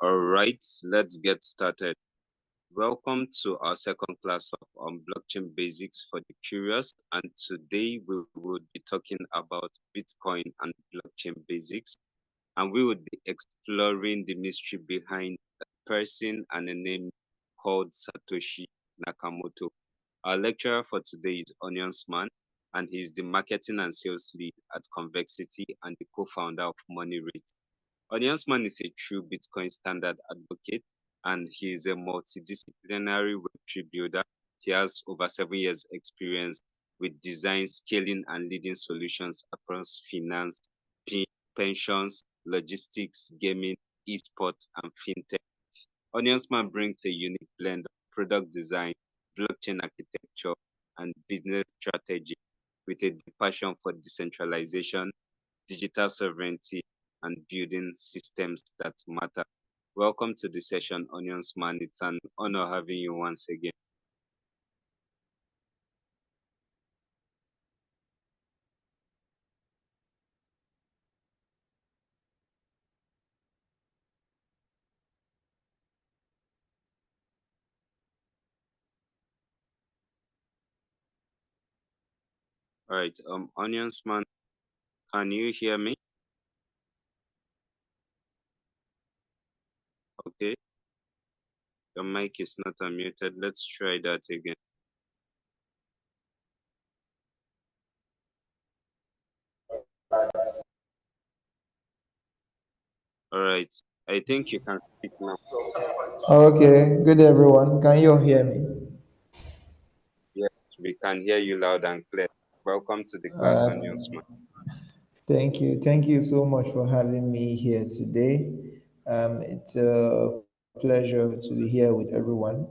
All right, let's get started. Welcome to our second class of blockchain basics for the curious. And today we will be talking about Bitcoin and blockchain basics. And we would be exploring the mystery behind a person and a name called Satoshi Nakamoto. Our lecturer for today is Onionsman, and he is the marketing and sales lead at Convexity and the co-founder of MoneyRate. Onionsman is a true Bitcoin standard advocate, and he is a multidisciplinary Web3 builder. He has over 7 years experience with design, scaling, and leading solutions across finance, pensions, logistics, gaming, esports, and fintech. Onionsman brings a unique blend of product design, blockchain architecture, and business strategy with a deep passion for decentralization, digital sovereignty, and building systems that matter. Welcome to the session, Onions Man. It's an honor having you once again. All right, Onions Man, can you hear me? Okay, the mic is not unmuted. Let's try that again. All right, I think you can speak now. Okay, good everyone. Can you all hear me? Yes, we can hear you loud and clear. Welcome to the class, Uh, Onions Man. Thank you. Thank you so much for having me here today. It's a pleasure to be here with everyone.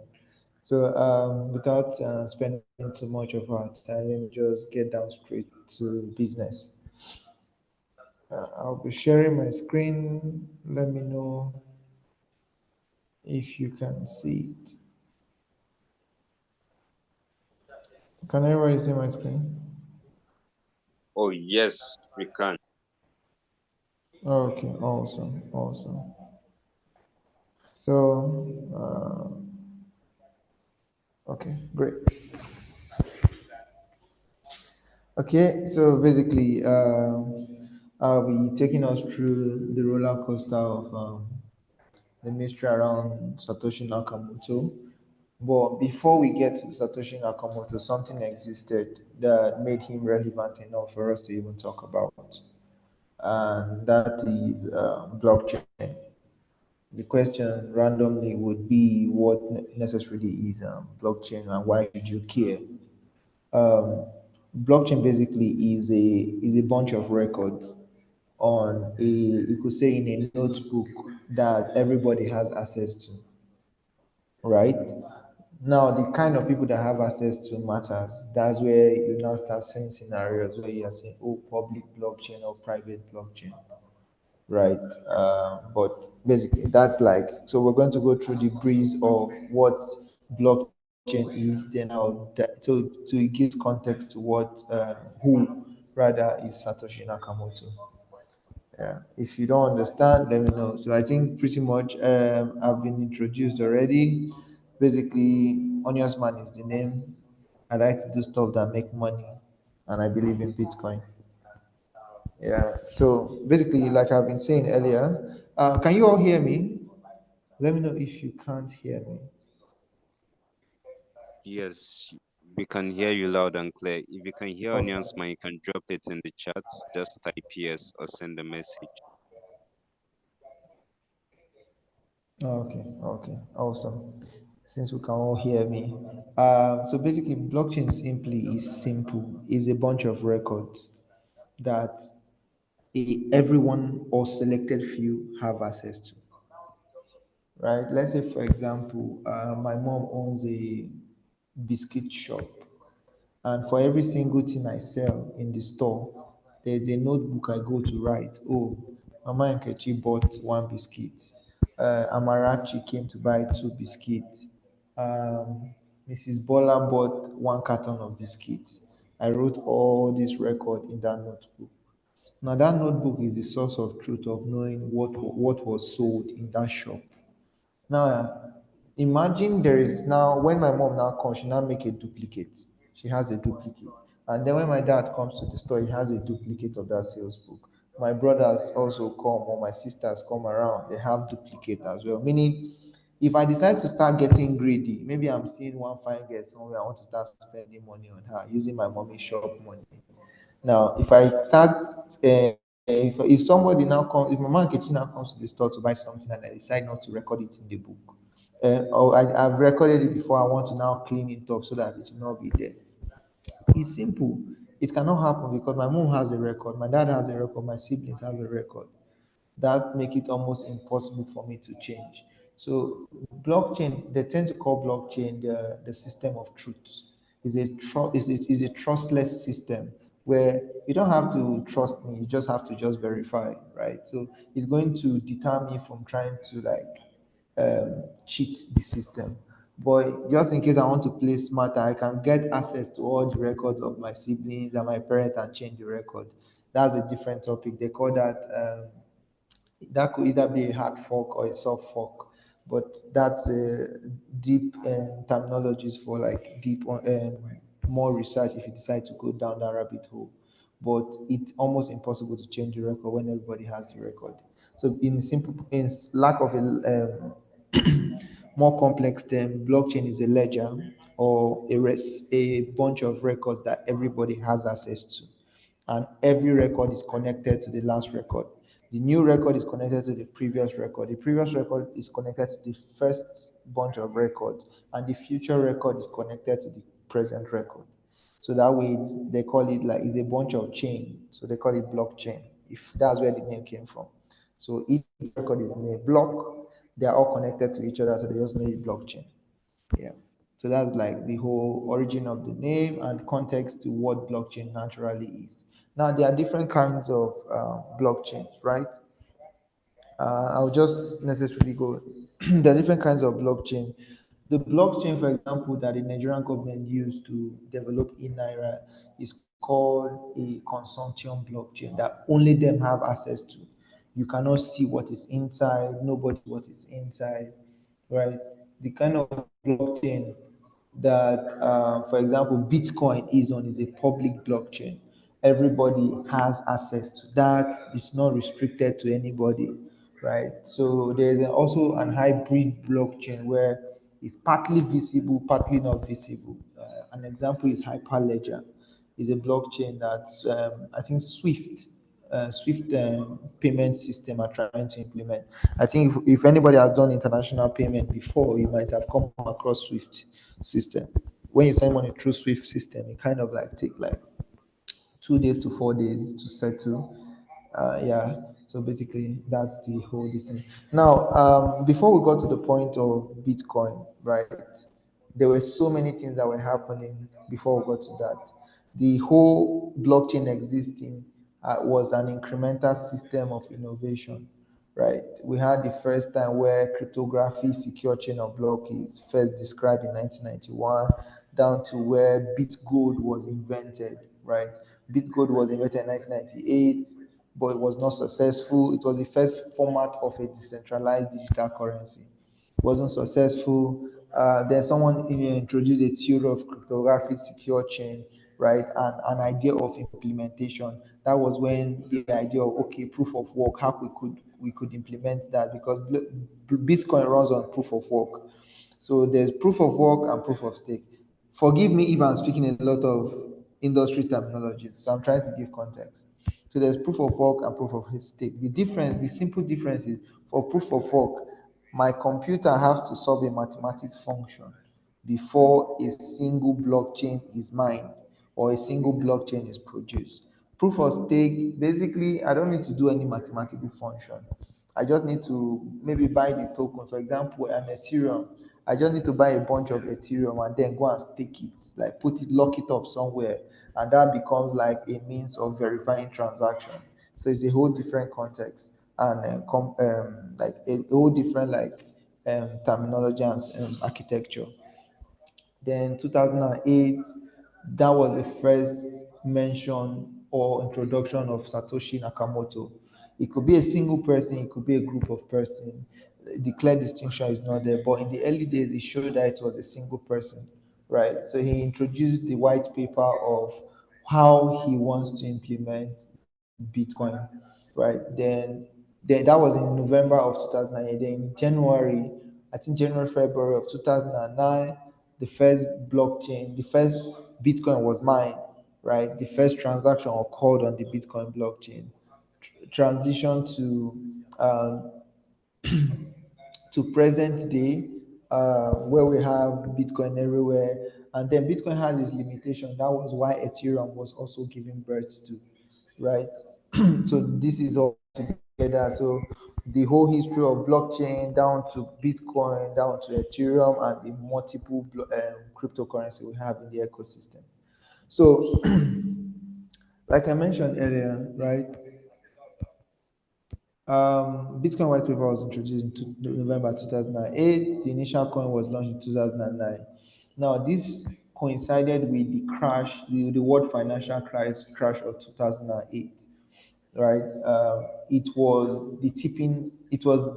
So, without spending too much of our time, let me just get down straight to business. I'll be sharing my screen. Let me know if you can see it. Can everybody see my screen? Oh, yes, we can. Okay, awesome, awesome. Okay, great. Okay, so basically, I'll be taking us through the roller coaster of the mystery around Satoshi Nakamoto. But before we get to Satoshi Nakamoto, something existed that made him relevant enough for us to even talk about, and that is blockchain. The question randomly would be what necessarily is blockchain and why should you care? um, Blockchain basically is a bunch of records on a, you could say, in a notebook that everybody has access to, right? Now the kind of people that have access to matters. That's where you now start seeing scenarios where you are saying, oh, public blockchain or private blockchain, right? But basically, that's like, so we're going to go through the breeze of what blockchain is, then so it gives context to what who rather is Satoshi Nakamoto. Yeah, if you don't understand, let me know. So I think pretty much I've been introduced already. Basically, Onions Man is the name. I like to do stuff that make money, and I believe in Bitcoin. Yeah. So basically, like I've been saying earlier, can you all hear me? Let me know if you can't hear me. Yes, we can hear you loud and clear. If you can hear Okay. Onions Man, you can drop it in the chat. Just type yes or send a message. Okay. Okay. Awesome. Since we can all hear me. So basically, blockchain simply is simple. Is a bunch of records that everyone or selected few have access to. Right. Let's say, for example, my mom owns a biscuit shop. And for every single thing I sell in the store, there's a notebook I go to write. Oh, Mama Nkechi bought one biscuit. Amarachi came to buy two biscuits. Mrs. Bola bought one carton of biscuits. I wrote all this record in that notebook. Now that notebook is the source of truth of knowing what was sold in that shop. Now, imagine there is now when my mom now comes, she now make a duplicate. She has a duplicate, and then when my dad comes to the store, he has a duplicate of that sales book. My brothers also come, or my sisters come around, they have duplicate as well. Meaning, if I decide to start getting greedy, maybe I'm seeing one fine girl somewhere, I want to start spending money on her using my mommy shop money. Now, if I start, if somebody now comes, if Mama Nkechi now comes to the store to buy something and I decide not to record it in the book, or I've recorded it before, I want to now clean it up so that it will not be there. It's simple. It cannot happen because my mom has a record, my dad has a record, my siblings have a record. That make it almost impossible for me to change. So blockchain, they tend to call blockchain the system of truth. Is a trustless system where you don't have to trust me, you just have to just verify, right? So it's going to deter me from trying to like cheat the system. But just in case I want to play smarter, I can get access to all the records of my siblings and my parents and change the record. That's a different topic. They call that that could either be a hard fork or a soft fork, but that's deep terminologies for like deep more research if you decide to go down that rabbit hole. But it's almost impossible to change the record when everybody has the record. So in lack of more complex term, blockchain is a ledger or a bunch of records that everybody has access to, and every record is connected to the last record. The new record is connected to the previous record. The previous record is connected to the first bunch of records, and the future record is connected to the present record. So that way, they call it like it's a bunch of chain. So they call it blockchain. If that's where the name came from. So each record is in a block. They are all connected to each other, so they just know it blockchain. Yeah. So that's like the whole origin of the name and context to what blockchain naturally is. Now, there are different kinds of blockchains, right? I'll just necessarily go. There are different kinds of blockchain. The blockchain, for example, that the Nigerian government used to develop in Naira is called a consortium blockchain that only them have access to. You cannot see what is inside, nobody what is inside, right? The kind of blockchain that, for example, Bitcoin is on is a public blockchain. Everybody has access to that. It's not restricted to anybody, right? So there's also an hybrid blockchain where it's partly visible, partly not visible. An example is Hyperledger. Is a blockchain that I think Swift payment system are trying to implement. I think if anybody has done international payment before, you might have come across Swift system. When you send money through Swift system, it kind of like take like 2 days to 4 days to settle. Yeah. So basically, that's the whole thing. Now, before we got to the point of Bitcoin, right? There were so many things that were happening before we got to that. The whole blockchain existing was an incremental system of innovation, right? We had the first time where cryptography, secure chain of block is first described in 1991, down to where Bitgold was invented, right? Bitgold was invented in 1998, but it was not successful. It was the first format of a decentralized digital currency. Wasn't successful. Then someone introduced a theory of cryptography, secure chain, right, and an idea of implementation. That was when the idea of okay, proof of work, how we could implement that because Bitcoin runs on proof of work. So there's proof of work and proof of stake. Forgive me if I'm speaking a lot of industry terminologies, so I'm trying to give context. So there's proof of work and proof of stake. The simple difference is for proof of work, my computer has to solve a mathematics function before a single blockchain is mined or a single blockchain is produced. Proof of stake, basically, I don't need to do any mathematical function. I just need to maybe buy the token. For example, an Ethereum. I just need to buy a bunch of Ethereum and then go and stake it, like put it, lock it up somewhere, and that becomes like a means of verifying transaction. So it's a whole different context and like a whole different like terminology and architecture. Then 2008, that was the first mention or introduction of Satoshi Nakamoto. It could be a single person, it could be a group of person. the clear distinction is not there. But in the early days, it showed that it was a single person, right? So he introduced the white paper of how he wants to implement Bitcoin, right? Then that was in November of 2008. Then in January, I think January, February of 2009, the first blockchain, the first Bitcoin was mined, right? The first transaction occurred on the Bitcoin blockchain. Transition uh, to present day, where we have Bitcoin everywhere. And then Bitcoin has its limitation. That was why Ethereum was also giving birth to, right? So this is all together. So the whole history of blockchain down to Bitcoin, down to Ethereum, and the multiple cryptocurrency we have in the ecosystem. So, like I mentioned earlier, right? Bitcoin white paper was introduced in November 2008. The initial coin was launched in 2009. Now, this coincided with the crash, the world financial crash of 2008, right? It was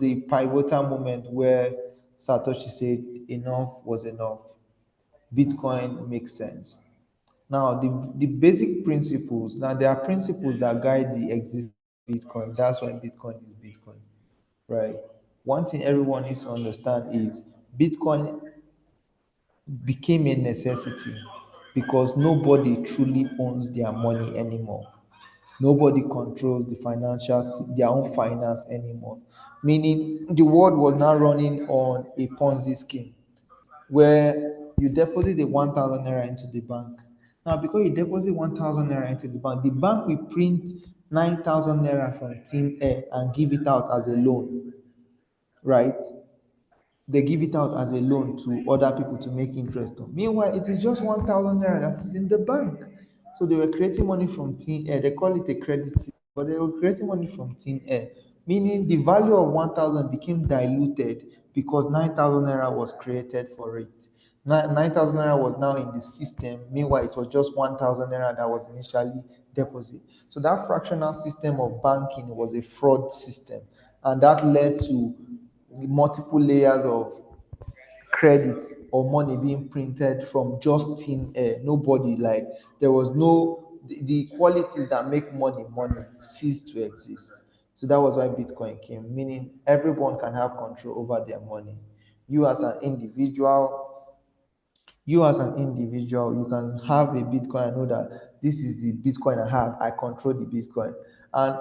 the pivotal moment where Satoshi said enough was enough. Bitcoin makes sense. Now, the basic principles, now there are principles that guide the existence of Bitcoin. That's why Bitcoin is Bitcoin, right? One thing everyone needs to understand is Bitcoin became a necessity because nobody truly owns their money anymore. Nobody controls their own finance anymore. Meaning the world was now running on a Ponzi scheme where you deposit the 1,000 naira into the bank. Now, because you deposit 1,000 naira into the bank will print 9,000 naira from thin air and give it out as a loan, right? They give it out as a loan to other people to make interest on. Meanwhile, it is just 1,000 naira that is in the bank. So they were creating money from thin air. They call it a credit system, but they were creating money from thin air, meaning the value of 1,000 became diluted because 9,000 naira was created for it. 9,000 naira was now in the system. Meanwhile, it was just 1,000 naira that was initially deposited. So that fractional system of banking was a fraud system, and that led to multiple layers of credit or money being printed from just thin air. Nobody, like, there was no, the qualities that make money ceased to exist. So that was why Bitcoin came, meaning everyone can have control over their money. You as an individual, you can have a Bitcoin and know that this is the Bitcoin I have. I control the Bitcoin, and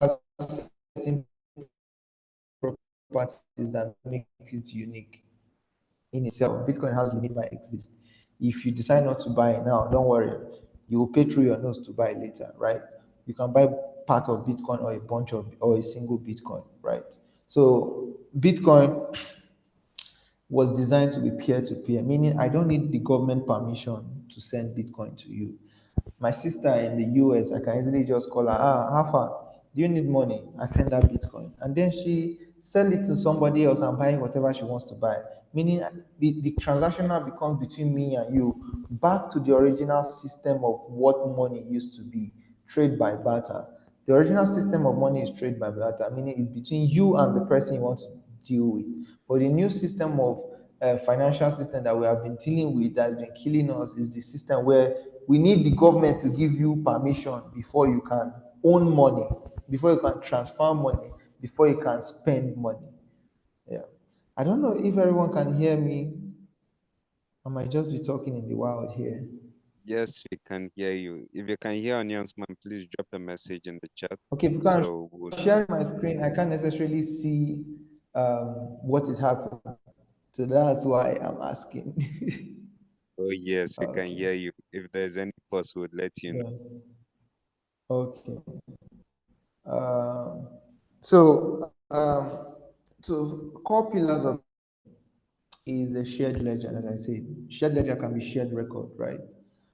has certain properties that make it unique in itself. Bitcoin has limit might exist. If you decide not to buy now, don't worry. You will pay through your nose to buy later, right? You can buy part of Bitcoin or a bunch of or a single Bitcoin, right? So Bitcoin was designed to be peer-to-peer, meaning I don't need the government permission to send Bitcoin to you. My sister in the US, I can easily just call her, how far? Do you need money? I send her Bitcoin. And then she sell it to somebody else and buy whatever she wants to buy. Meaning the transaction now becomes between me and you, back to the original system of what money used to be, trade by barter. The original system of money is trade by barter, meaning it's between you and the person you want to deal with. But the new system of financial system that we have been dealing with that has been killing us is the system where we need the government to give you permission before you can own money, before you can transfer money, before you can spend money. Yeah. I don't know if everyone can hear me. I might just be talking in the wild here. Yes, we can hear you. If you can hear Onions Man, please drop a message in the chat. Okay, because So I'm sharing my screen, I can't necessarily see what is happening. So that's why I'm asking. oh yes, we can Okay. hear you. If there's any pause, we'll let you know. Yeah. Okay. Um, so core pillars of is a shared ledger, as I said. Shared ledger can be shared record, right?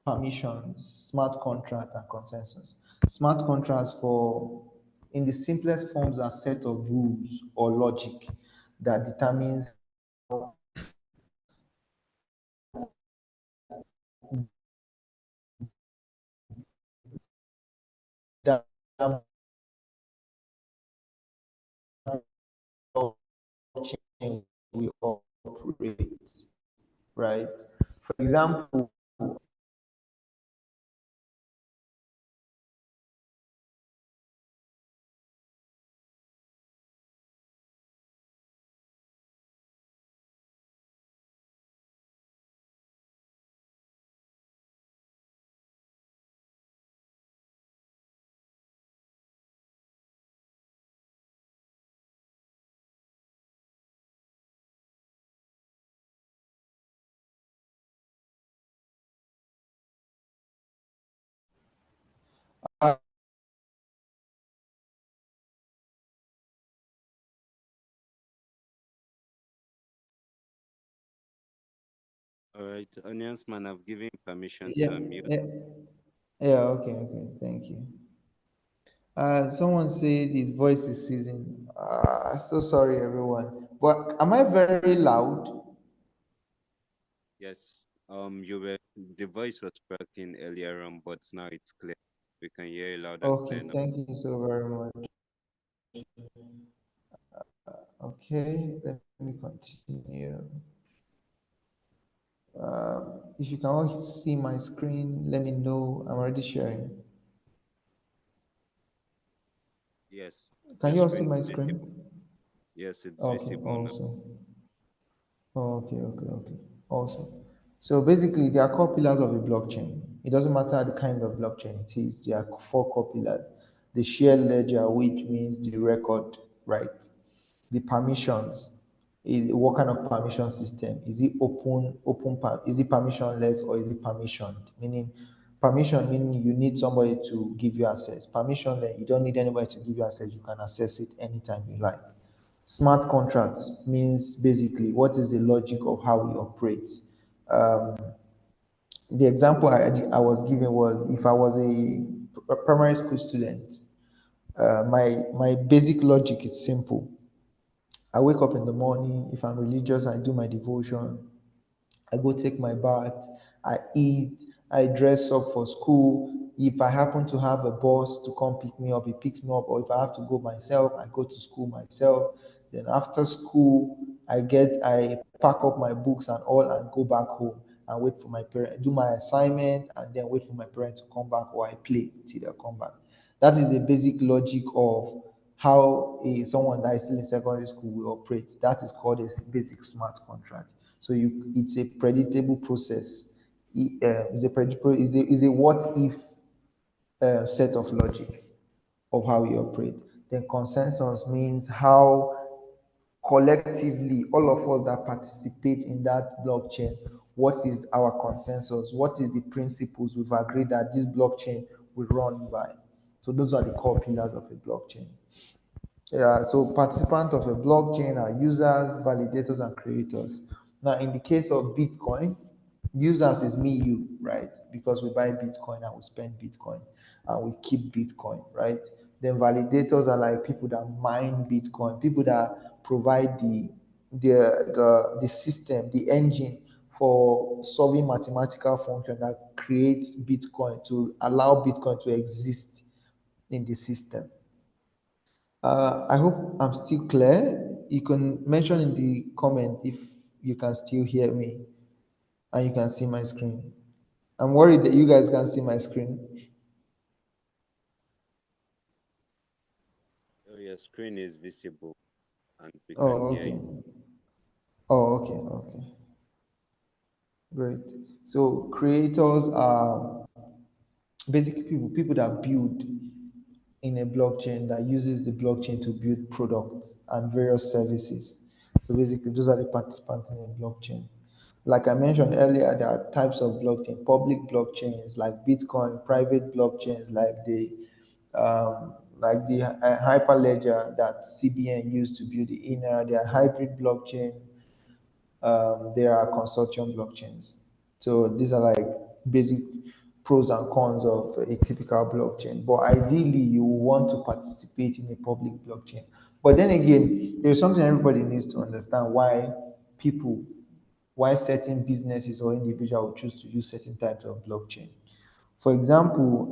Permissions, smart contract, and consensus. Smart contracts for, in the simplest forms, are set of rules or logic that determines that we operate, right? For example, uh, All right, Onions man, I've given you permission to yeah, unmute. yeah, yeah, okay, okay, thank you. Someone said his voice is seasoned. So sorry, everyone. But am I very loud? Yes. The voice was cracking earlier on, but now it's clear. We can hear you loud and clear Okay, now. thank you so very much. Okay, let me continue. If you can all see my screen, let me know. I'm already sharing. Yes, Can your you all see screen my is visible. screen? Yes, it's Okay, visible now. awesome. Okay, okay, okay. Awesome. So basically, there are core pillars of a blockchain. It doesn't matter the kind of blockchain it is, there are four core pillars. The shared ledger, which means the record, right? The permissions. What kind of permission system? Is it is it permissionless or is it permissioned? Meaning, permission meaning you need somebody to give you access. Permission, you don't need anybody to give you access. You can access it anytime you like. Smart contract means basically what is the logic of how we operate. Um, the example I was given was if I was a primary school student, my basic logic is simple. I wake up in the morning. If I'm religious, I do my devotion. I go take my bath, I eat, I dress up for school. If I happen to have a boss to come pick me up, he picks me up, or if I have to go myself, I go to school myself. Then after school, I pack up my books and all and go back home and wait for my parent, do my assignment and then wait for my parents to come back or I play till they come back. That is the basic logic of how someone that is still in secondary school will operate. That is called a basic smart contract. So it's a predictable process. It's a predictable, is a what if set of logic of how we operate. Then consensus means how collectively all of us that participate in that blockchain, what is our consensus? What is the principles we've agreed that this blockchain will run by? So those are the core pillars of a blockchain. Yeah, so participants of a blockchain are users, validators, and creators. Now, in the case of Bitcoin, users is me, you, right? Because we buy Bitcoin and we spend Bitcoin and we keep Bitcoin, right? Then validators are like people that mine Bitcoin, people that provide the system, the engine for solving mathematical function that creates Bitcoin to allow Bitcoin to exist in the system. I hope I'm still clear. You can mention in the comment if you can still hear me and you can see my screen. I'm worried that you guys can see my screen. Oh, your screen is visible and we can Oh, hear okay. you. Oh, okay, okay. Great. So creators are basically people that build in a blockchain that uses the blockchain to build products and various services. So basically, those are the participants in a blockchain. Like I mentioned earlier, there are types of blockchain: public blockchains like Bitcoin, private blockchains like the Hyperledger that CBN used to build the inner. There are hybrid blockchain, there are consortium blockchains. So these are like basic pros and cons of a typical blockchain. But ideally, you want to participate in a public blockchain. But then again, there's something everybody needs to understand people, why certain businesses or individuals choose to use certain types of blockchain. For example,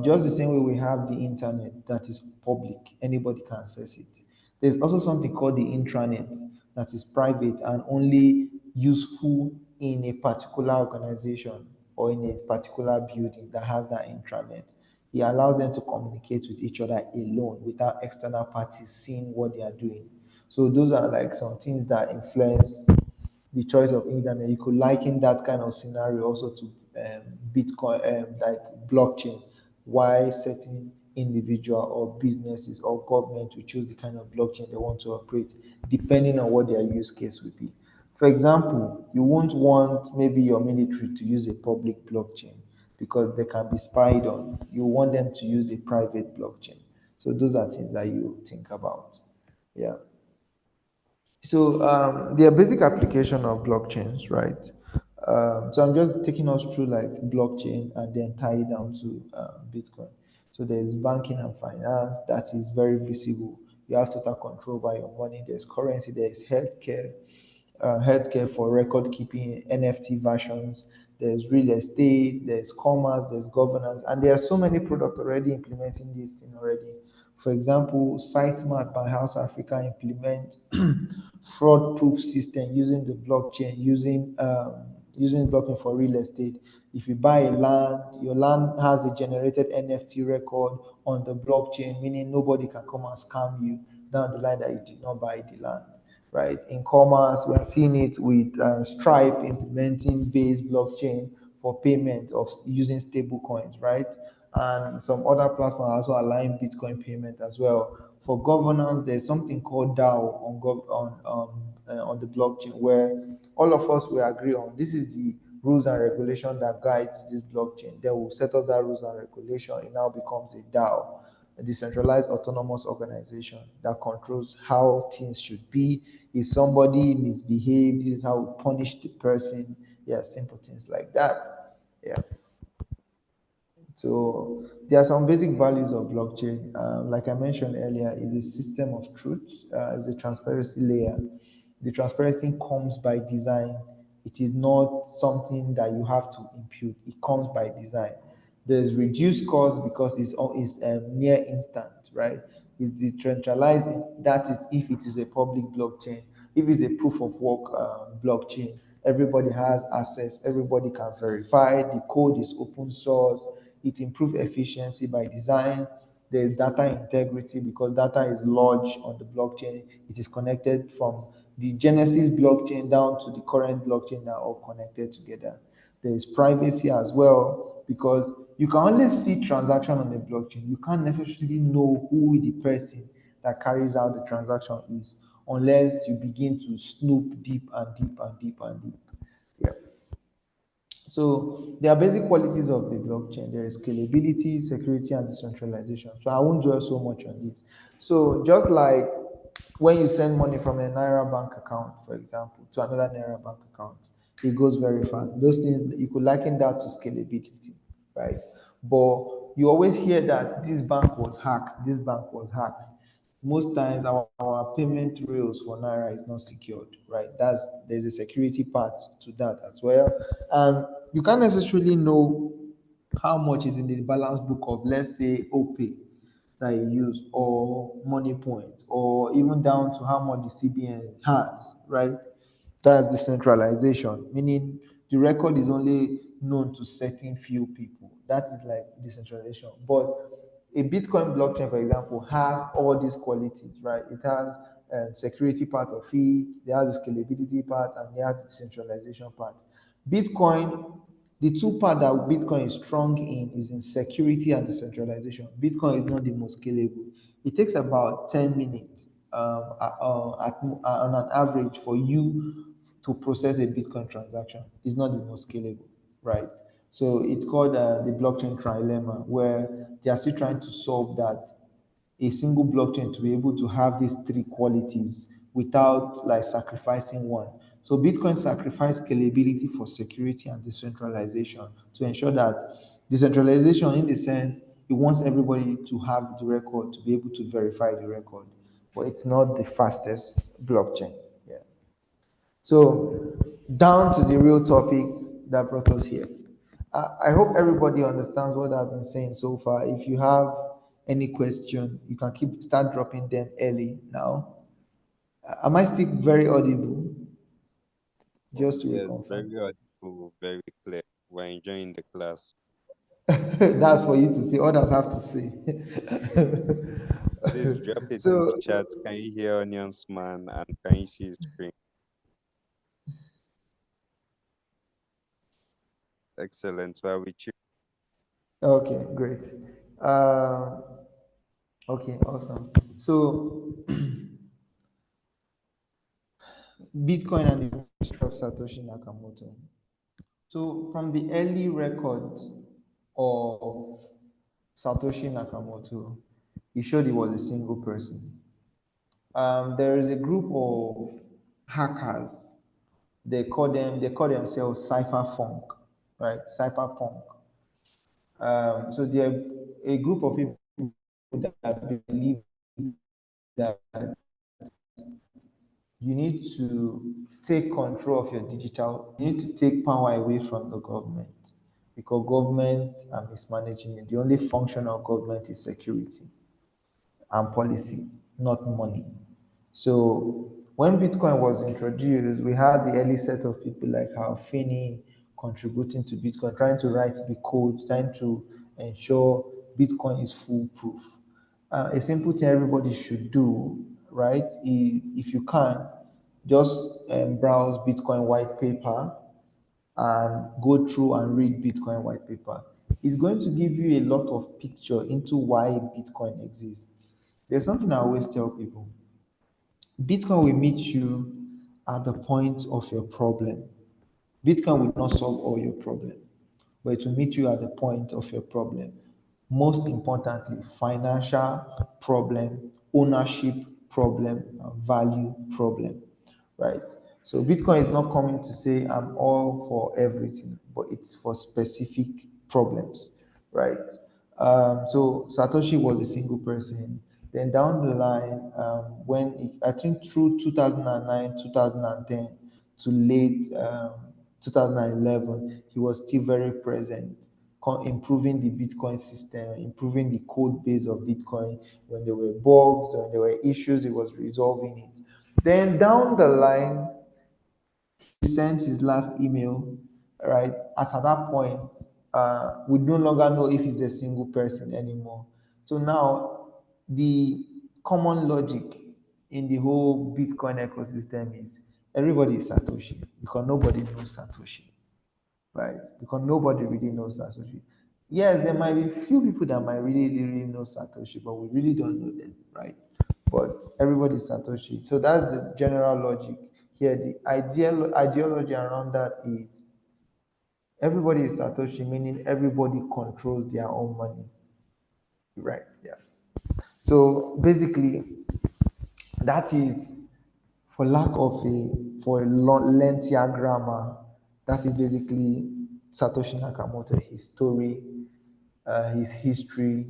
just the same way we have the internet that is public, anybody can access it. There's also something called the intranet. that is private and only useful in a particular organization or in a particular building that has that intranet. It allows them to communicate with each other alone without external parties seeing what they are doing. So those are like some things that influence the choice of internet. You could liken that kind of scenario also to Bitcoin, like blockchain. Why certain individual or businesses or government will choose the kind of blockchain they want to operate, depending on what their use case will be. For example, you won't want maybe your military to use a public blockchain because they can be spied on. You want them to use a private blockchain. So those are things that you think about. Yeah. So the basic application of blockchains, right? So I'm just taking us through like blockchain and then tie it down to Bitcoin. So there's banking and finance that is very visible. You have total control over your money. There's currency. There's healthcare for record keeping, NFT versions. There's real estate. There's commerce. There's governance, and there are so many products already implementing this thing already. For example, SiteMart by House Africa implement fraud-proof system using the blockchain, using blockchain for real estate. If you buy a land, your land has a generated NFT record on the blockchain, meaning nobody can come and scam you down the line that you did not buy the land. Right, in commerce, we are seeing it with Stripe implementing base blockchain for payment of using stable coins, right? And some other platforms are also allowing Bitcoin payment as well. For governance, there's something called DAO on the blockchain where all of us will agree on this is the rules and regulation that guides this blockchain. Then we'll set up that rules and regulation. It now becomes a DAO, a decentralized autonomous organization that controls how things should be. If somebody misbehaves, this is how we punish the person. Yeah, simple things like that. Yeah. So there are some basic values of blockchain. Like I mentioned earlier, is a system of truth, is a transparency layer. The transparency comes by design. It is not something that you have to impute. It comes by design. There's reduced cost because it's near instant, right? It's decentralized. That is if it is a public blockchain. If it's a proof of work blockchain, everybody has access. Everybody can verify. The code is open source. It improves efficiency by design. There's data integrity because data is lodged on the blockchain. It is connected from the Genesis blockchain down to the current blockchain that are all connected together. There is privacy as well because you can only see transaction on the blockchain. You can't necessarily know who the person that carries out the transaction is unless you begin to snoop deep and deep and deep and deep. Yeah. So there are basic qualities of a blockchain. There is scalability, security, and decentralization. So I won't dwell so much on it. So just like when you send money from a Naira bank account, for example, to another Naira bank account, it goes very fast. Those things you could liken that to scalability, right? But you always hear that this bank was hacked, this bank was hacked. Most times our payment rails for Naira is not secured, right? There's a security part to that as well. And you can't necessarily know how much is in the balance book of, let's say, OPay that you use, or Money Point, or even down to how much the CBN has, right? That's decentralization, meaning the record is only known to certain few people. That is like decentralization. But a Bitcoin blockchain, for example, has all these qualities, right? It has security part of it, it has the scalability part, and it has the decentralization part. Bitcoin, the two part that Bitcoin is strong in is in security and decentralization. Bitcoin is not the most scalable. It takes about 10 minutes on an average for you to process a Bitcoin transaction. It's not the most scalable, right? So it's called the blockchain trilemma, where they are still trying to solve that a single blockchain to be able to have these three qualities without like sacrificing one. So Bitcoin sacrificed scalability for security and decentralization to ensure that decentralization, in the sense, it wants everybody to have the record to be able to verify the record, but it's not the fastest blockchain. Yeah. So down to the real topic that brought us here. I hope everybody understands what I've been saying so far. If you have any question, you can start dropping them early now. Am I still very audible? Just to Yes, reconfirm. very audible, very clear. We're enjoying the class. That's for you to say. Others have to say. Please drop it in the So, chat. Can you hear Onions Man and can you see his screen? Excellent. Well, with you. okay, great. Uh, okay, awesome. So, Bitcoin and the history of Satoshi Nakamoto. So, from the early record of Satoshi Nakamoto, he showed he was a single person. There is a group of hackers. They call themselves cypherpunk, right? Cypherpunk. So they're a group of people that believe that you need to take control of your digital, you need to take power away from the government because government are mismanaging it. The only function of government is security and policy, not money. So when Bitcoin was introduced, we had the early set of people like Hal Finney contributing to Bitcoin, trying to write the code, trying to ensure Bitcoin is foolproof. A simple thing everybody should do, right, is if you can, just browse Bitcoin white paper and go through and read Bitcoin white paper. It's going to give you a lot of picture into why Bitcoin exists. There's something I always tell people. Bitcoin will meet you at the point of your problem. Bitcoin will not solve all your problem, but it will meet you at the point of your problem. Most importantly, financial problem, ownership problem, and value problem, right? So Bitcoin is not coming to say I'm all for everything, but it's for specific problems, right? So Satoshi was a single person. Then down the line, I think through 2009, 2010 to late 2011, he was still very present, improving the Bitcoin system, improving the code base of Bitcoin. When there were bugs, when there were issues, he was resolving it. Then down the line, he sent his last email, right? At that point, we no longer know if he's a single person anymore. So now, the common logic in the whole Bitcoin ecosystem is everybody is Satoshi because nobody knows Satoshi, right? Because nobody really knows Satoshi. Yes, there might be few people that might really know Satoshi, but we really don't know them, right? But everybody is Satoshi. So that's the general logic here. The ideology around that is everybody is Satoshi, meaning everybody controls their own money, right? Yeah. So basically, that is, for lack of a lengthier grammar, that is basically Satoshi Nakamoto, his story, his history,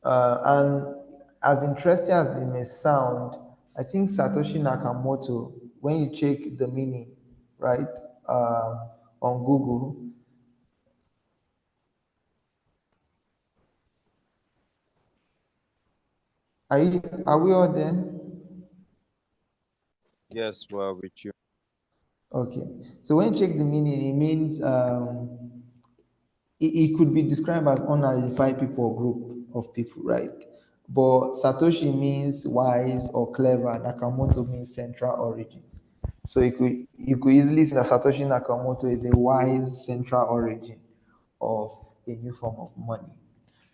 and as interesting as it may sound, I think Satoshi Nakamoto, when you check the meaning, right, on Google, are we all there? Yes, well, with you. Okay. So when you check the meaning, it means it could be described as unidentified people or group of people, right? But Satoshi means wise or clever. Nakamoto means central origin. So you could easily say that Satoshi Nakamoto is a wise central origin of a new form of money,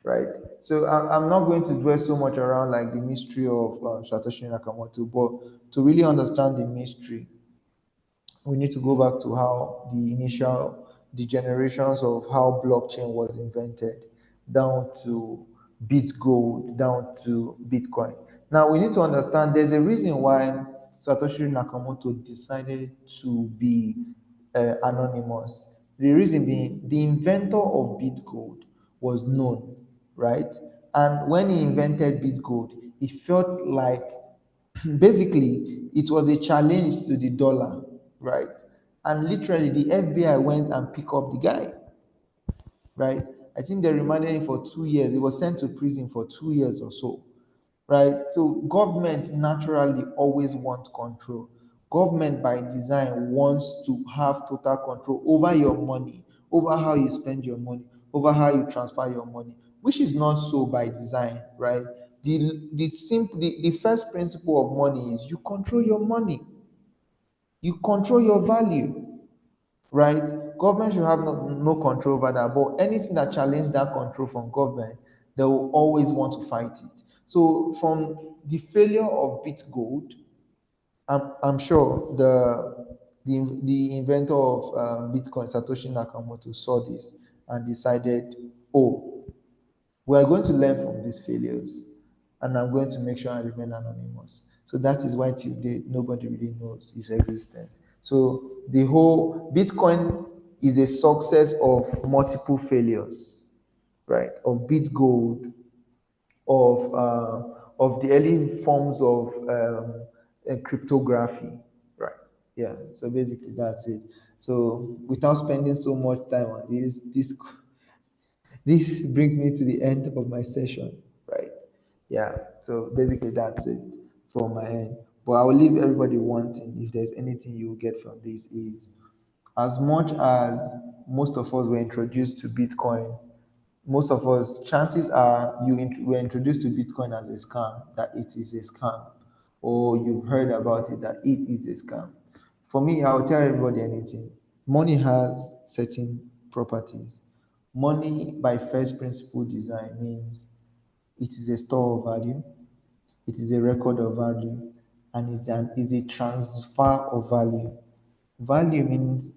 right? So I'm not going to dwell so much around like the mystery of Satoshi Nakamoto, but to really understand the mystery, we need to go back to how the generations of how blockchain was invented, down to bit gold, down to Bitcoin. Now we need to understand there's a reason why Satoshi Nakamoto decided to be anonymous. The reason being the inventor of bit gold was known, right? And when he invented bit gold, he felt like basically it was a challenge to the dollar, right? And literally the FBI went and picked up the guy, right? I think they remanded him for 2 years. He was sent to prison for 2 years or so. right? So government naturally always want control. Government by design wants to have total control over your money, over how you spend your money, over how you transfer your money, which is not so by design, right? The first principle of money is you control your money, you control your value, right? Government should have no control over that. But anything that challenges that control from government, they will always want to fight it. So from the failure of Bitgold, I'm sure the inventor of Bitcoin, Satoshi Nakamoto, saw this and decided, oh, we are going to learn from these failures, and I'm going to make sure I remain anonymous. So that is why till date nobody really knows his existence. So the whole Bitcoin is a success of multiple failures, right? Of Bitgold, of the early forms of cryptography, right? Yeah. So basically that's it. So without spending so much time on this brings me to the end of my session, right? Yeah. So basically, that's it from my end. But I will leave everybody wanting. If there's anything you get from this, is as much as most of us were introduced to Bitcoin, most of us, chances are were introduced to Bitcoin as a scam, that it is a scam, or you've heard about it that it is a scam. For me, I'll tell everybody anything. Money has certain properties. Money, by first principle design, means it is a store of value, it is a record of value, and it's a transfer of value. Value means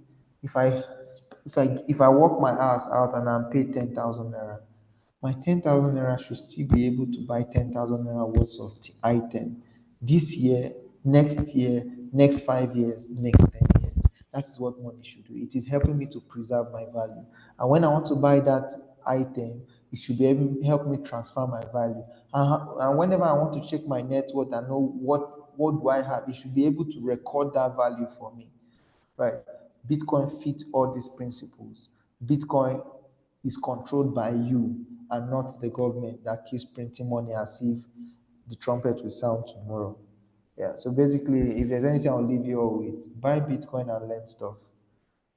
if I work my ass out and I'm paid 10,000 naira, my 10,000 naira should still be able to buy 10,000 naira worth of item this year, next year, next 5 years, next 10 years. That is what money should do. It is helping me to preserve my value. And when I want to buy that item, it should be help me transfer my value. And whenever I want to check my net worth and know what do I have, it should be able to record that value for me, right? Bitcoin fits all these principles. Bitcoin is controlled by you and not the government that keeps printing money as if the trumpet will sound tomorrow. Yeah. So basically, if there's anything I'll leave you all with, buy Bitcoin and learn stuff.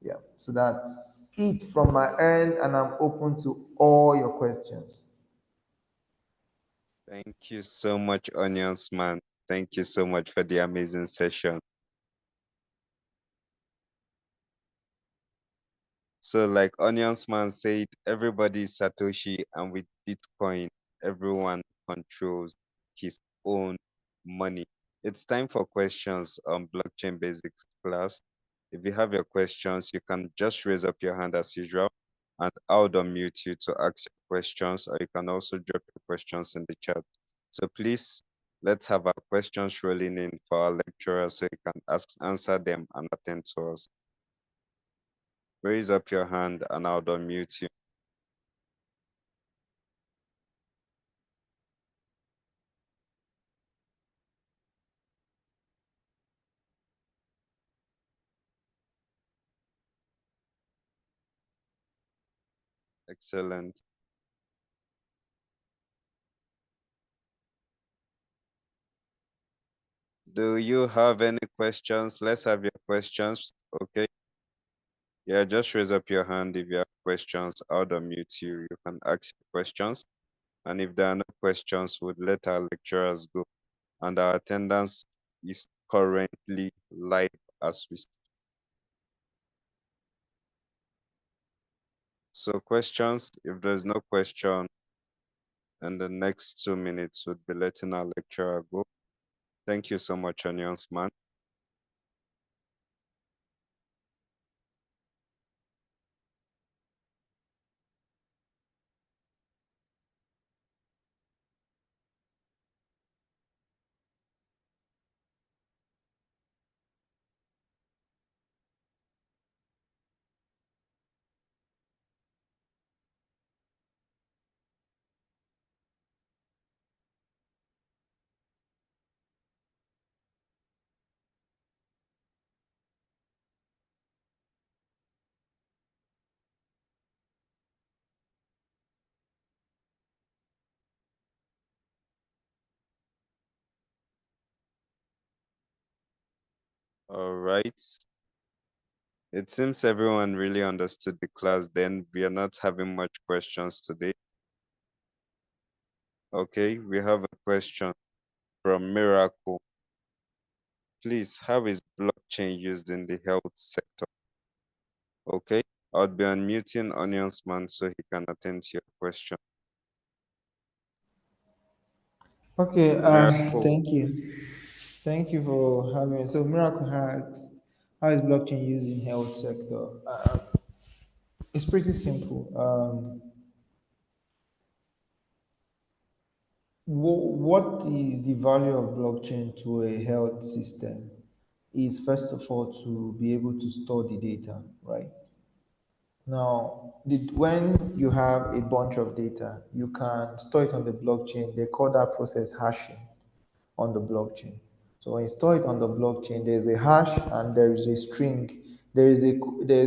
Yeah. So that's it from my end, and I'm open to all your questions. Thank you so much, Onions Man. Thank you so much for the amazing session. So, like Onions Man said, everybody is Satoshi, and with Bitcoin, everyone controls his own money. It's time for questions on blockchain basics class. If you have your questions, you can just raise up your hand as usual, and I'll unmute you to ask your questions, or you can also drop your questions in the chat. So please, let's have our questions rolling in for our lecturer so you can answer them and attend to us. Raise up your hand and I'll unmute you. Excellent. Do you have any questions? Let's have your questions. Okay. Yeah, just raise up your hand if you have questions. I'll unmute you. You can ask your questions. And if there are no questions, we'll let our lecturers go. And our attendance is currently live as we speak. So questions, if there's no question, in the next 2 minutes, we'll be letting our lecturer go. Thank you so much, Onions Man. All right. It seems everyone really understood the class then. We are not having much questions today. Okay, we have a question from Miracle. Please, how is blockchain used in the health sector? Okay, I'll be unmuting Onions Man so he can attend to your question. Okay, Miracle, thank you. Thank you for having me. So, Miracle Hacks, how is blockchain used in health sector? It's pretty simple. What is the value of blockchain to a health system? Is first of all to be able to store the data, right? Now, when you have a bunch of data, you can store it on the blockchain. They call that process hashing on the blockchain. So when you store it on the blockchain, there's a hash and there is a string. There is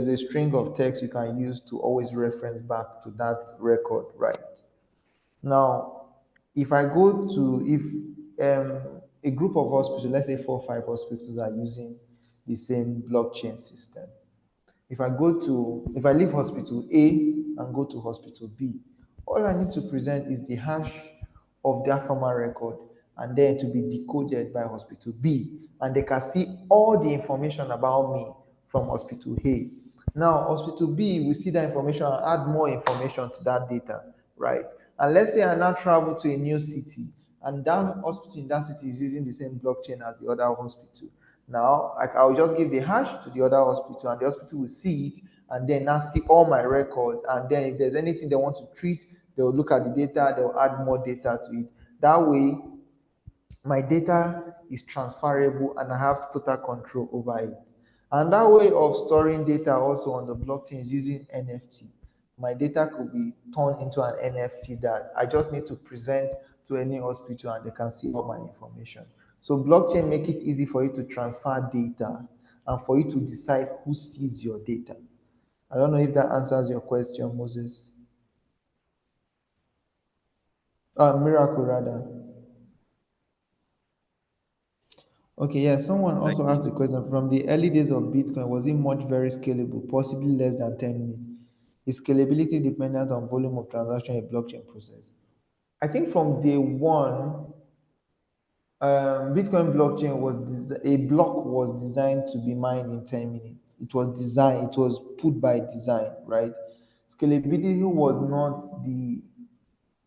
a string of text you can use to always reference back to that record, right? Now, if a group of hospitals, let's say 4 or 5 hospitals, are using the same blockchain system, if I leave hospital A and go to hospital B, all I need to present is the hash of their former record and then to be decoded by hospital B. And they can see all the information about me from hospital A. Now, hospital B will see that information and add more information to that data, right? And let's say I now travel to a new city and that hospital in that city is using the same blockchain as the other hospital. Now, I'll just give the hash to the other hospital, and the hospital will see it, and then now see all my records. And then, if there's anything they want to treat, they'll look at the data, they'll add more data to it. That way, my data is transferable and I have total control over it. And that way of storing data also on the blockchain is using NFT. My data could be turned into an NFT that I just need to present to any hospital and they can see all my information. So blockchain make it easy for you to transfer data and for you to decide who sees your data. I don't know if that answers your question, Moses. Miracle rather. Okay, yeah, someone thank also you asked the so much. question from the early days of Bitcoin, was it much very scalable, possibly less than 10 minutes? Is scalability dependent on volume of transaction in a blockchain process? I think from day one, Bitcoin blockchain a block was designed to be mined in 10 minutes. It was put by design, right? Scalability was not the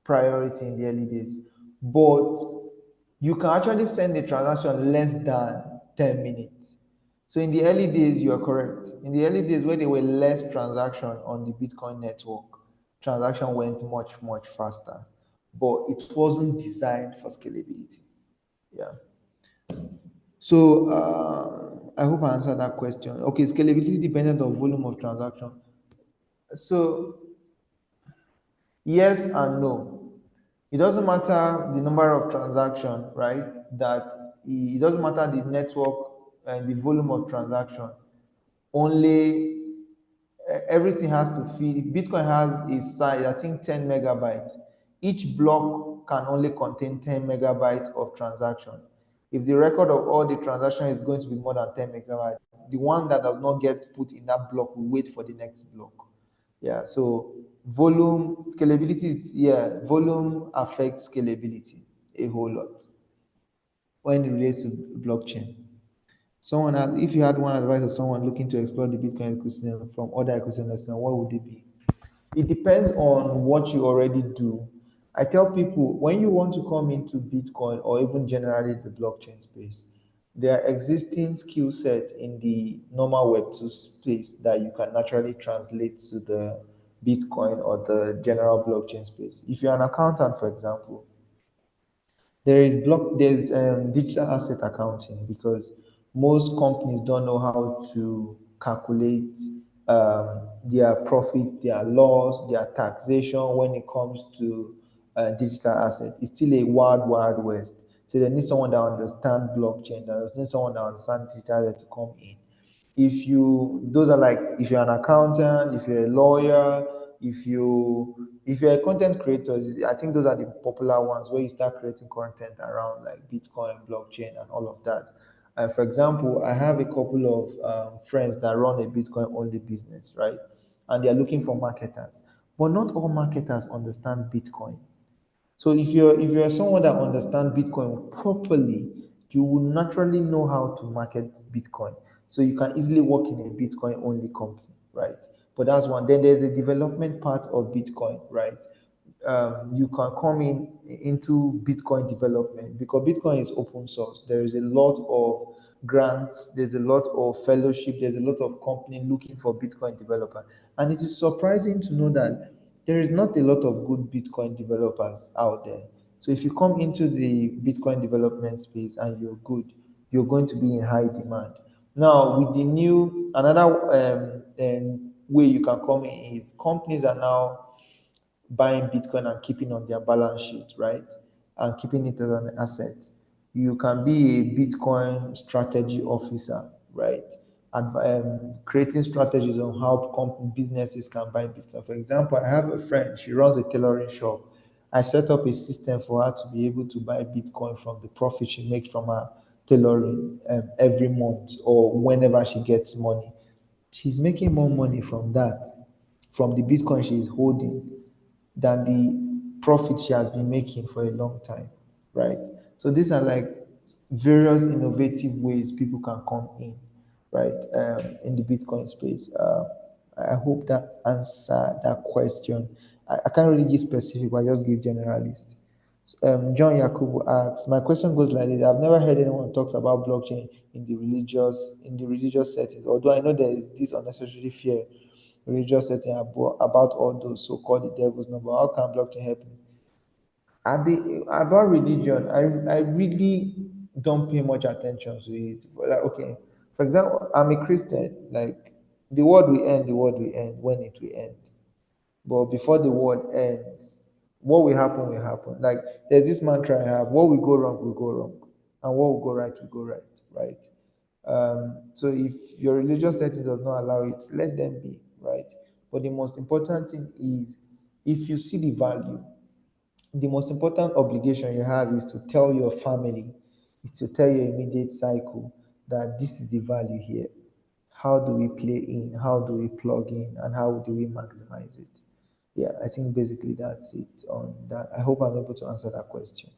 priority in the early days, but you can actually send a transaction less than 10 minutes. So in the early days, you are correct. In the early days, where there were less transaction on the Bitcoin network, transaction went much, much faster. But it wasn't designed for scalability. Yeah. So I hope I answered that question. Okay, scalability dependent on volume of transaction. So yes and no. It doesn't matter the number of transaction, right? That it doesn't matter the network and the volume of transaction. Only everything has to feed. Bitcoin has a size, I think 10 megabytes. Each block can only contain 10 megabytes of transaction. If the record of all the transaction is going to be more than 10 megabytes, the one that does not get put in that block will wait for the next block. Yeah, so volume affects scalability a whole lot when it relates to blockchain. If you had one advice of someone looking to explore the Bitcoin ecosystem from other ecosystems, what would it be? It depends on what you already do. I tell people when you want to come into Bitcoin or even generally the blockchain space, there are existing skill sets in the normal Web2 space that you can naturally translate to the Bitcoin or the general blockchain space. If you're an accountant, for example, there's digital asset accounting because most companies don't know how to calculate their profit, their loss, their taxation when it comes to digital asset. It's still a wild west. So they need someone that understands blockchain, that need someone that understands digital asset to come in. Those are like if you're an accountant, if you're a lawyer, if you're a content creator, I think those are the popular ones where you start creating content around like Bitcoin, blockchain, and all of that. For example, I have a couple of friends that run a Bitcoin only business, right? And they are looking for marketers. But not all marketers understand Bitcoin. So if you're someone that understands Bitcoin properly, you will naturally know how to market Bitcoin. So you can easily work in a Bitcoin only company, right? But that's one. Then there's the development part of Bitcoin, right? You can come in into Bitcoin development because Bitcoin is open source. There is a lot of grants, there's a lot of fellowship, there's a lot of company looking for Bitcoin developer. And it is surprising to know that there is not a lot of good Bitcoin developers out there. So if you come into the Bitcoin development space and you're good, you're going to be in high demand. Now, with the new another way you can come in is companies are now buying Bitcoin and keeping on their balance sheet, right? And keeping it as an asset. You can be a Bitcoin strategy officer, right? And creating strategies on how businesses can buy Bitcoin. For example, I have a friend, she runs a tailoring shop. I set up a system for her to be able to buy Bitcoin from the profit she makes from her tailoring every month or whenever she gets money. She's making more money from that, from the Bitcoin she is holding, than the profit she has been making for a long time, right? So these are like various innovative ways people can come in, right, in the Bitcoin space. I hope that answer that question. I can't really give specific, but I just give generalist. John Yakubu asks, my question goes like this: I've never heard anyone talks about blockchain in the religious settings. Although I know there is this unnecessary fear religious setting about all those so-called the devil's number. How can blockchain help me? About religion, I really don't pay much attention to it. Like, okay, for example, I'm a Christian. Like the world will end when it will end. But before the world ends, what will happen. Like there's this mantra I have: what will go wrong will go wrong, and what will go right will go right. Right. So if your religious setting does not allow it, let them be. Right. But the most important thing is, if you see the value, the most important obligation you have is to tell your family, is to tell your immediate cycle that this is the value here. How do we play in? How do we plug in? And how do we maximize it? Yeah, I think basically that's it on that. I hope I'm able to answer that question.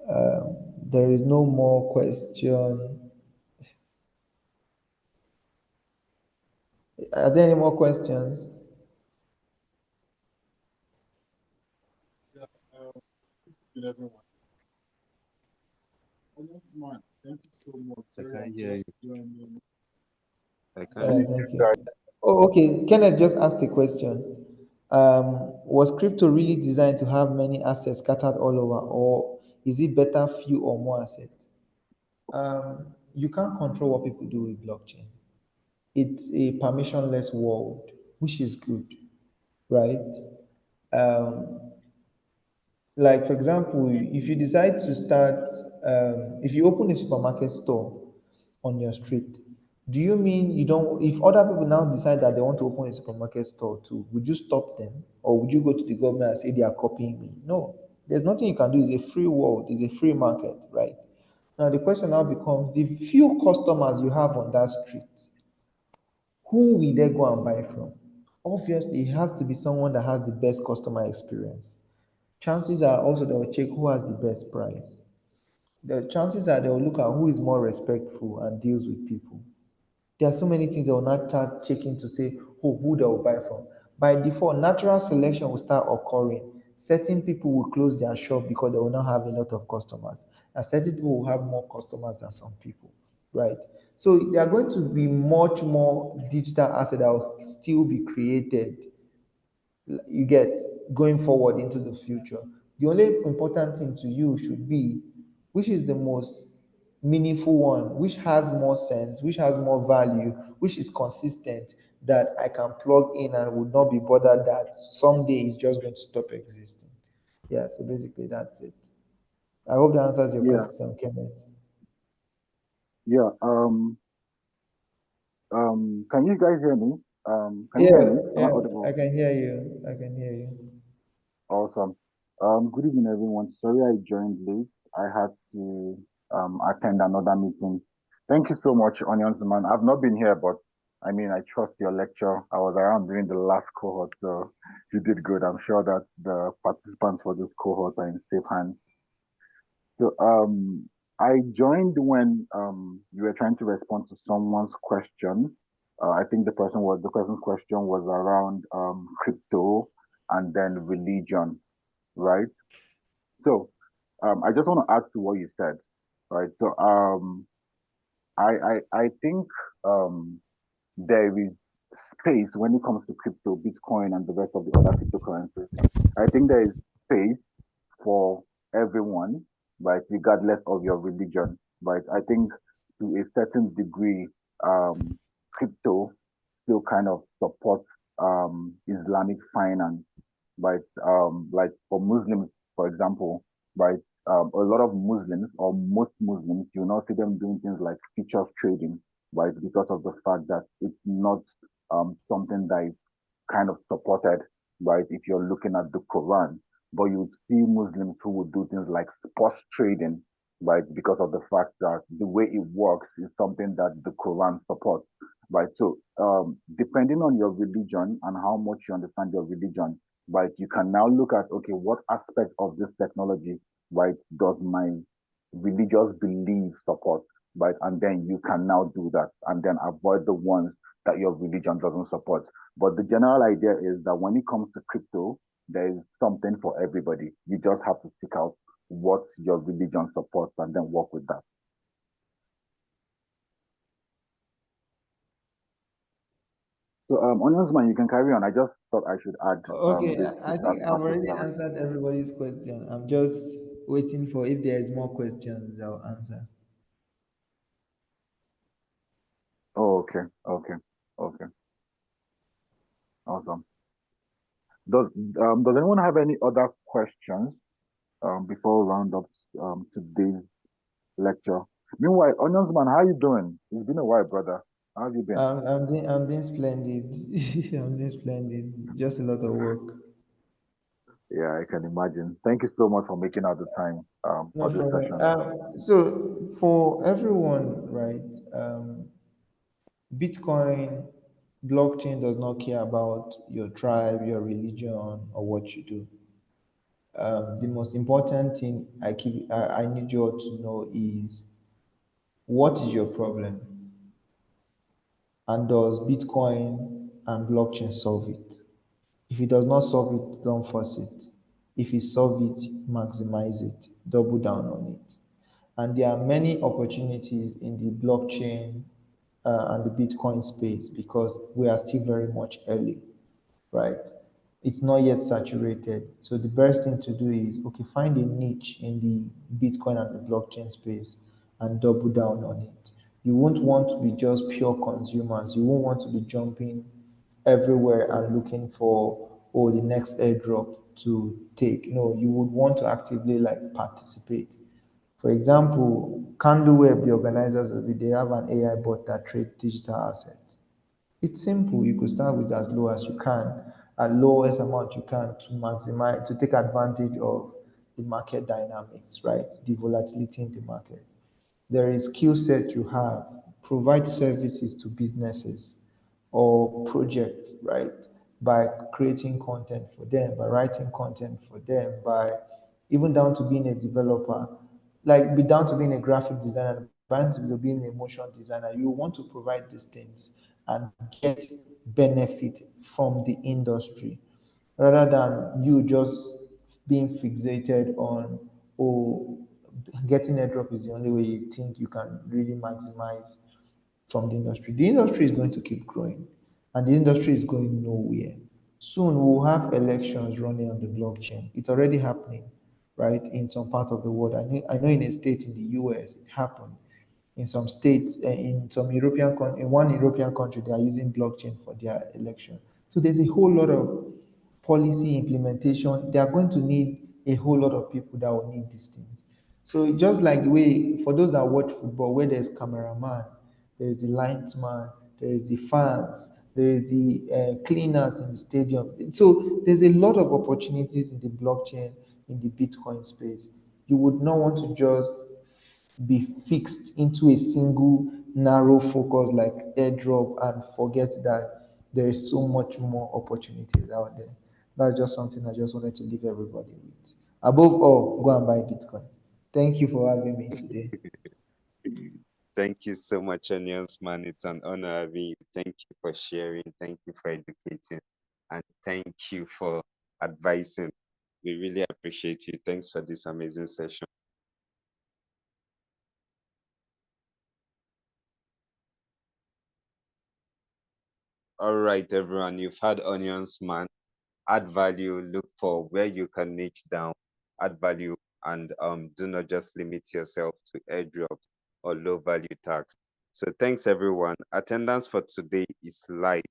There is no more question. Are there any more questions? I can't hear you. I All can't. right, thank you. Oh, okay. Kenneth just asked a question. Was crypto really designed to have many assets scattered all over, or is it better few or more assets? You can't control what people do with blockchain. It's a permissionless world, which is good, right? Um, like for example, if you decide to start, if you open a supermarket store on your street, do you mean you don't? If other people now decide that they want to open a supermarket store too, would you stop them, or would you go to the government and say they are copying me? No, there's nothing you can do. It's a free world. It's a free market, right? Now the question now becomes: the few customers you have on that street, who will they go and buy from? Obviously, it has to be someone that has the best customer experience. Chances are also they will check who has the best price. The chances are they will look at who is more respectful and deals with people. There are so many things they will not start checking to say, oh, who they will buy from. By default, natural selection will start occurring. Certain people will close their shop because they will not have a lot of customers, and certain people will have more customers than some people, right? So there are going to be much more digital assets that will still be created, you get, going forward into the future. The only important thing to you should be which is the most meaningful one, which has more sense, which has more value, which is consistent, that I can plug in and would not be bothered that someday it's just going to stop existing. Yeah, so basically that's it. I hope that answers your Yeah, question, Kenneth. yeah. Can you guys hear me? Can you hear Yeah, me? Am I yeah, I audible? can hear you. I can hear you. Awesome. Good evening, everyone. Sorry I joined late. I had to attend another meeting. Thank you so much, Onions Man. I've not been here, but I mean, I trust your lecture. I was around during the last cohort, so you did good. I'm sure that the participants for this cohort are in safe hands. So, I joined when you were trying to respond to someone's question. I think the person's question was around crypto and then religion, right? So, I just want to add to what you said, right? So, I think um, there is space when it comes to crypto, Bitcoin, and the rest of the other cryptocurrencies. I think there is space for everyone, right, regardless of your religion, right? I think to a certain degree, crypto still kind of supports Islamic finance, right? Like for Muslims, for example, right? A lot of Muslims or most Muslims, you not see them doing things like futures trading, right? Because of the fact that it's not something that is kind of supported, right? If you're looking at the Quran, but you see Muslims who would do things like sports trading, right? Because of the fact that the way it works is something that the Quran supports, right? So, depending on your religion and how much you understand your religion, right, you can now look at, okay, what aspect of this technology, right, does my religious belief support, right? And then you can now do that and then avoid the ones that your religion doesn't support. But the general idea is that when it comes to crypto, there is something for everybody. You just have to seek out what your religion supports and then work with that. So, Onionsman, you can carry on. I just thought I should add Okay, this to I that think I've already particular. answered everybody's question. I'm just waiting for if there is more questions, I'll answer. Oh, okay, okay, okay, awesome. Does does anyone have any other questions before we round up today's lecture? Meanwhile, Onionsman, how you doing? It's been a while, brother. How have you been? I'm doing splendid. I'm doing splendid. Just a lot of work. Yeah, I can imagine. Thank you so much for making out the time No for this problem. session. So for everyone, right? Bitcoin blockchain does not care about your tribe, your religion, or what you do. The most important thing I need you all to know is what is your problem, and does Bitcoin and blockchain solve it? If it does not solve it, don't force it. If it solve it, maximize it, double down on it. And there are many opportunities in the blockchain and the Bitcoin space because we are still very much early, right? It's not yet saturated. So the best thing to do is, okay, find a niche in the Bitcoin and the blockchain space and double down on it. You won't want to be just pure consumers. You won't want to be jumping everywhere and looking for, oh, the next airdrop to take. No, you would want to actively like participate. For example, Candleweb, the organizers of it, they have an AI bot that trades digital assets. It's simple. You could start with as low as you can, at lowest amount you can to maximize, to take advantage of the market dynamics, right? The volatility in the market. There is skill set you have, provide services to businesses or projects, right? By creating content for them, by writing content for them, by even down to being a developer, like be down to being a graphic designer, down to being a motion designer. You want to provide these things and get benefit from the industry rather than you just being fixated on, oh, getting a drop is the only way you think you can really maximize from the industry. The industry is going to keep growing and the industry is going nowhere. Soon we'll have elections running on the blockchain. It's already happening, right? In some part of the world. I know in a state in the US it happened. In some states, in some in one European country, they are using blockchain for their election. So there's a whole lot of policy implementation. They are going to need a whole lot of people that will need these things. So just like the way for those that watch football, where there's cameraman, there is the linesman, there is the fans, there is the cleaners in the stadium. So there's a lot of opportunities in the blockchain, in the Bitcoin space. You would not want to just be fixed into a single narrow focus like airdrop and forget that there is so much more opportunities out there. That's just something I just wanted to leave everybody with. Above all, go and buy Bitcoin. Thank you for having me today. Thank you so much, Onions man. It's an honor having you. Thank you for sharing. Thank you for educating. And thank you for advising. We really appreciate you. Thanks for this amazing session. All right, everyone. You've had Onions man. Add value, look for where you can niche down, add value, and do not just limit yourself to airdrops or low value tags. So thanks everyone. Attendance for today is live.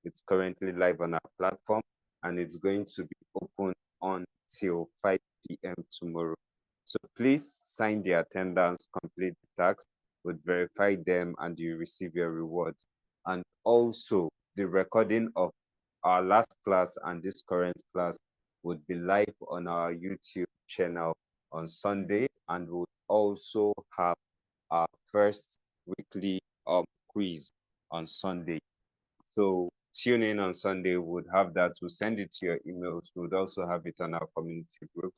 It's currently live on our platform and it's going to be open until 5 p.m. tomorrow. So please sign the attendance, complete the tags, we'll verify them and you receive your rewards. And also the recording of our last class and this current class would be live on our YouTube channel on Sunday, and we'll also have our first weekly quiz on Sunday. So tune in on Sunday. We'll have that. We'll send it to your emails. We'll also have it on our community group.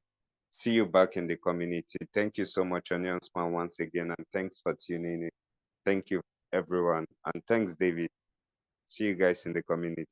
See you back in the community. Thank you so much, Onionsman, once again, and thanks for tuning in. Thank you, everyone, and thanks, David. See you guys in the community.